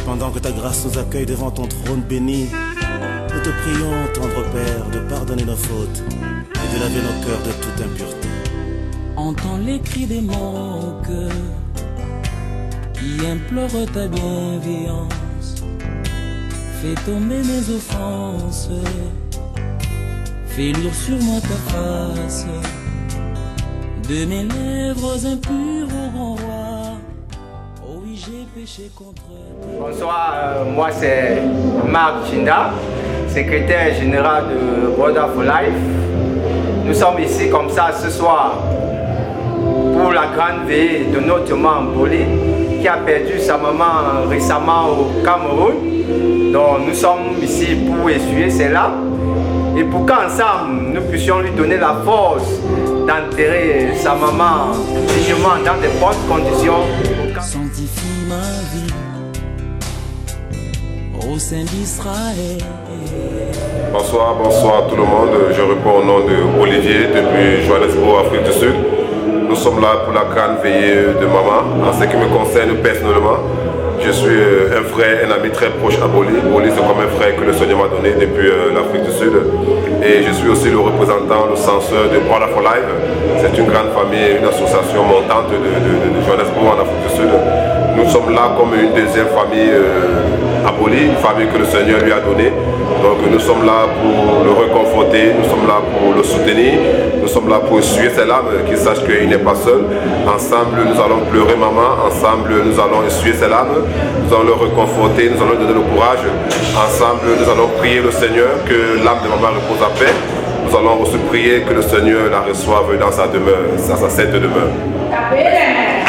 Pendant que ta grâce nous accueille devant ton trône béni, nous te prions, tendre Père, de pardonner nos fautes et de laver nos cœurs de toute impureté. Entends les cris de mon cœur qui implore ta bienveillance. Fais tomber mes offenses, fais luire sur moi ta face. De mes lèvres impures au grand roi, oh oui j'ai péché contre toi. Bonsoir, moi c'est Marc Chinda, secrétaire général de Brother for Life. Nous sommes ici comme ça ce soir pour la grande veillée de notre maman Boli qui a perdu sa maman récemment au Cameroun. Donc nous sommes ici pour essuyer ses larmes et pour qu'ensemble nous puissions lui donner la force d'enterrer sa maman dignement dans de bonnes conditions. Sanctifie ma vie au sein d'Israël. Bonsoir tout le monde. Je réponds au nom de Olivier depuis Johannesburg, Afrique du Sud. Nous sommes là pour la grande veillée de maman. En ce qui me concerne personnellement, je suis un frère, un ami très proche à Boli. Boli, c'est comme un frère que le Seigneur m'a donné depuis l'Afrique du Sud. Et je suis aussi le représentant, le censeur de Brother for Life. C'est une grande famille, une association montante de Johannesburg en Afrique du Sud. Nous sommes là comme une deuxième famille à Boli, une famille que le Seigneur lui a donnée. Donc nous sommes là pour le réconforter, nous sommes là pour le soutenir, nous sommes là pour essuyer ses larmes, qu'il sache qu'il n'est pas seul. Ensemble, nous allons pleurer maman, ensemble, nous allons essuyer ses larmes, nous allons le réconforter, nous allons lui donner le courage. Ensemble, nous allons prier le Seigneur que l'âme de maman repose à paix. Nous allons aussi prier que le Seigneur la reçoive dans sa demeure, dans sa sainte demeure. Tapez les mains,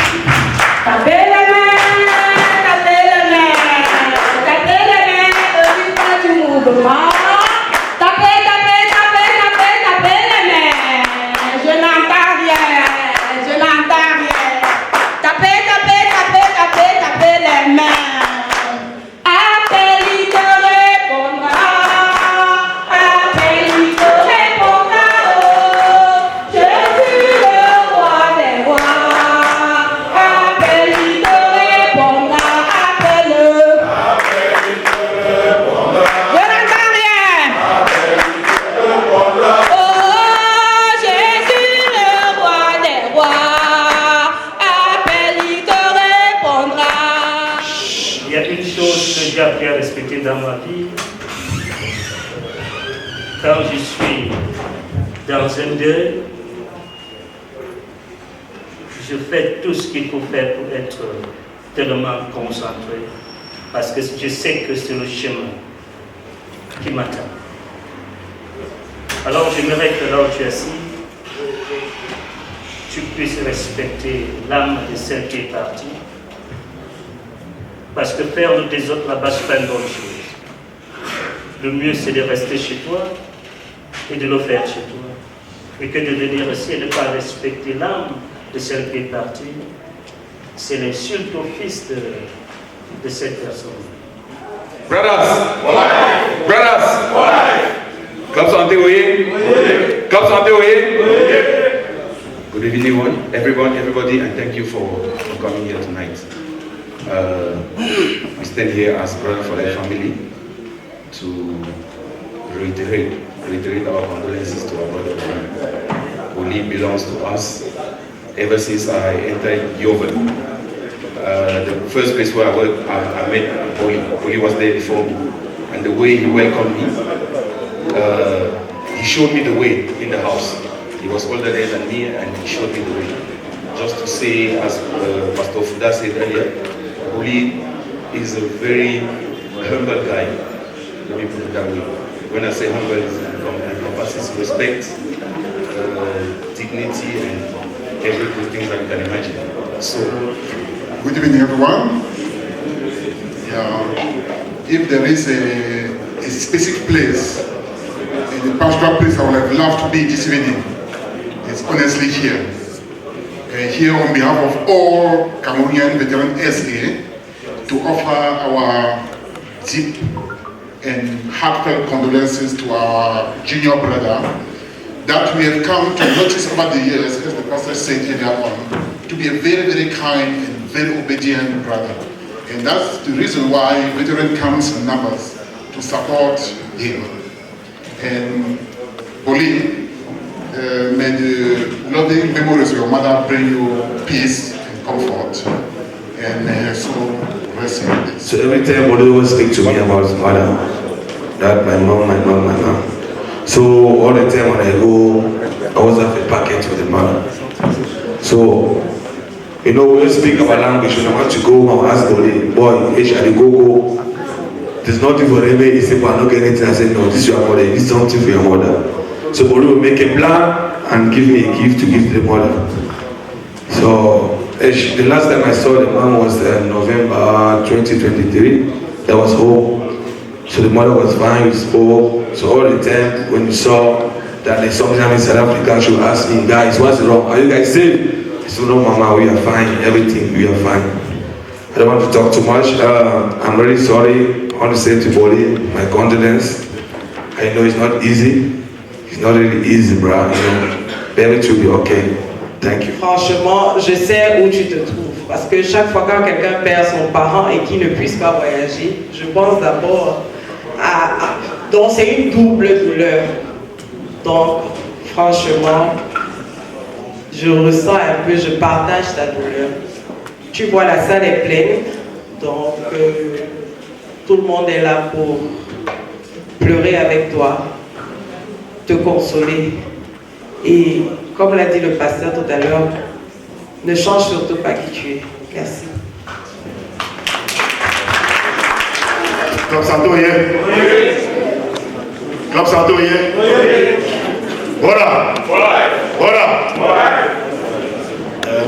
tapez les mains, tapez les mains, tapez les mains, du mouvement. Tapez, tapez, tapez, tapez, tapez les mains. Je n'entends rien, je n'entends rien. Tapez, tapez, tapez, tapez, tapez les mains. Appel, il te répondra. Appel, il te répondra. Oh, je suis le roi des rois. Appel, il te répondra. Appelle-le. Je n'entends rien. Oh, Jésus, le roi des rois. Appelle, il te répondra. Il y a une chose que j'ai appris à respecter dans ma vie. Quand je suis dans un deuil, je fais tout ce qu'il faut faire pour être tellement concentré. Parce que je sais que c'est le chemin qui m'attend. Alors j'aimerais que là où tu es assis, tu puisses respecter l'âme de celle qui est partie. Parce que faire des autres là-bas, c'est pas une bonne chose. Le mieux, c'est de rester chez toi et de le faire chez toi. Et que de venir ici et de ne pas respecter l'âme de celle qui est partie. C'est l'insulte au fils de cette personne. Brothers! Brothers! Club santé, oui? Club santé, oui? Good evening, everybody, and thank you for coming here tonight. We stand here as Brother for Life family to reiterate our condolences to our brother Oli belongs to us ever since I entered Yovel. The first place where I worked, I met Oli. Oli was there before me, and the way he welcomed me, he showed me the way in the house. He was older there than me, and he showed me the way. Just to say, as Pastor Fuda said earlier, Oli is a very humble guy. Let me put it that way. When I say humble, it encompasses respect, dignity, and every good thing that you can imagine. So, good evening, everyone. If there is a specific place, in the pastoral place I would have loved to be this evening, it's honestly here. Here on behalf of all Cameroonian Veteran SA to offer our deep and heartfelt condolences to our junior brother that we have come to notice over the years, as the pastor said earlier on, to be a very, very kind and very obedient brother. And that's the reason why veteran comes in numbers to support him. And Pauline, may the loving memories of your mother bring you peace and comfort. And may her soul rest in peace. So every time Pauline always speak to me about his mother, that my mom. So all the time when I go, I always have a package with the mother. So, you know, when we speak our language, when I want to go, I ask Pauline, boy, I go. There's nothing for them. He said, well, I'm not getting anything. I said, no, this is your mother. This is something for your mother. So Pauline will make a plan and give me a gift to give to the mother. So the last time I saw the man was November 2023. That was home. So the mother was fine, we spoke. So all the time when you saw that there's something in South Africa, she would ask me, guys, what's wrong? Are you guys safe? I said, no, Mama, we are fine. Everything, we are fine. I don't want to talk too much. I'm really sorry. I want to say to Pauline, my condolence. I know it's not easy. It's not really easy, bro. You know, everything will be okay. Thank you. Franchement, je sais où tu te trouves. Parce que chaque fois quand quelqu'un perd son parent et qu'il ne puisse pas voyager, je pense d'abord à... Donc c'est une double douleur. Donc, franchement, je ressens un peu, je partage ta douleur. Tu vois, la salle est pleine. Donc, tout le monde est là pour pleurer avec toi, te consoler. Et comme l'a dit le pasteur tout à l'heure, ne change surtout pas qui tu es. Merci. Club Santoye. Club Santoye. Voilà.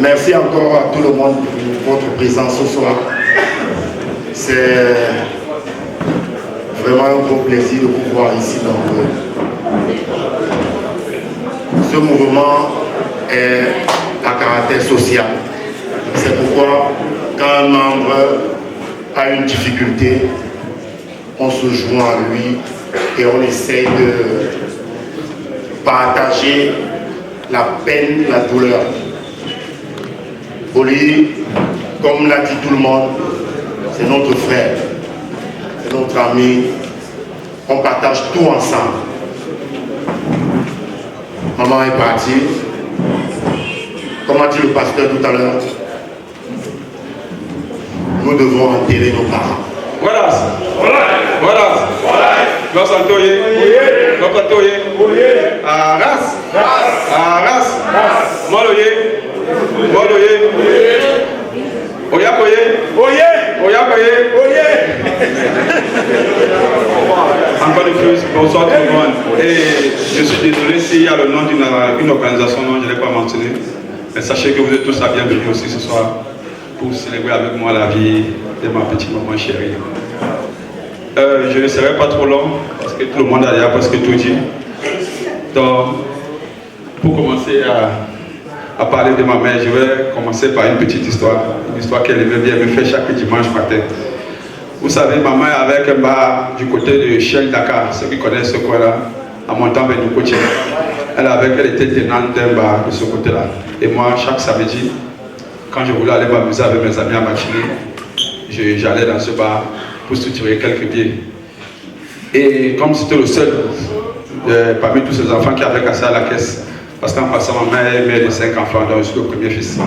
Merci encore à tout le monde pour votre présence ce soir. C'est vraiment un gros plaisir de vous voir ici dans ce mouvement est à caractère social. C'est pourquoi quand un membre a une difficulté, on se joint à lui et on essaie de partager la peine, la douleur. Oli, comme l'a dit tout le monde, c'est notre frère, c'est notre ami, on partage tout ensemble. Maman est partie, comme a dit le pasteur tout à l'heure, nous devons enterrer nos parents. Voilà. Club Santoye. Arras. Moloye. Oyakoye. Encore de plus, bonsoir tout le monde. Et je suis désolé s'il y a le nom d'une organisation dont je ne l'ai pas mentionné. Mais sachez que vous êtes tous la bienvenue aussi ce soir pour célébrer avec moi la vie de ma petite maman chérie. Je ne serai pas trop long parce que tout le monde a déjà presque tout dit. Donc, pour commencer à parler de ma mère, je vais commencer par une petite histoire. Une histoire qu'elle aimait bien me faire chaque dimanche matin. Vous savez, maman est avec un bar du côté de Shell Dakar, ceux qui connaissent ce coin-là, en montant vers du côté. Elle était tenante d'un bar de ce côté-là. Et moi, chaque samedi, quand je voulais aller m'amuser avec mes amis à matinée, j'allais dans ce bar pour soutirer quelques billets. Et comme c'était le seul parmi tous ces enfants qui avaient cassé à la caisse, parce qu'en passant, ma mère est mère de 5 enfants, donc je suis le premier fils.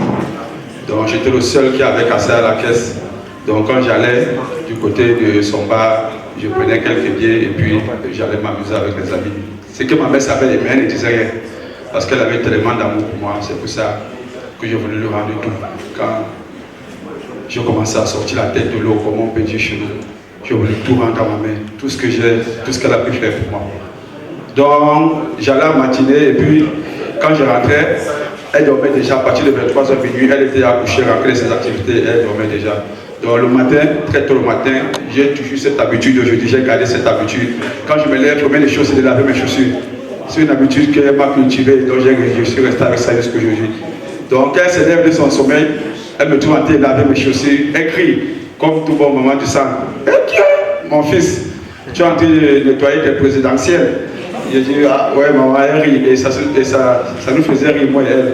Donc j'étais le seul qui avait cassé à la caisse. Donc quand j'allais du côté de son bar, je prenais quelques billets et puis j'allais m'amuser avec les amis. C'est que ma mère savait, mais elle ne disait rien. Parce qu'elle avait tellement d'amour pour moi, c'est pour ça que je voulais lui rendre tout. Quand je commençais à sortir la tête de l'eau, comme on peut dire chez nous, je voulais tout rendre à ma mère, tout ce que j'ai, tout ce qu'elle a pu faire pour moi. Donc j'allais à matinée et puis quand je rentrais, elle dormait déjà à partir de 23h minuit, elle était accouchée, rentrée ses activités, elle dormait déjà. Donc le matin, très tôt le matin, j'ai toujours cette habitude, aujourd'hui j'ai gardé cette habitude. Quand je me lève, la première des choses c'est de laver mes chaussures. C'est une habitude qu'elle m'a cultivée, donc je suis resté avec ça jusqu'à aujourd'hui. Donc quand elle se lève de son sommeil, elle me trouve en train de laver mes chaussures, elle crie, comme tout bon moment du sang. Et Dieu, mon fils, tu es en train de nettoyer tes présidentielles. J'ai dit, ah ouais, maman, elle rit. Et ça nous faisait rire, moi et elle.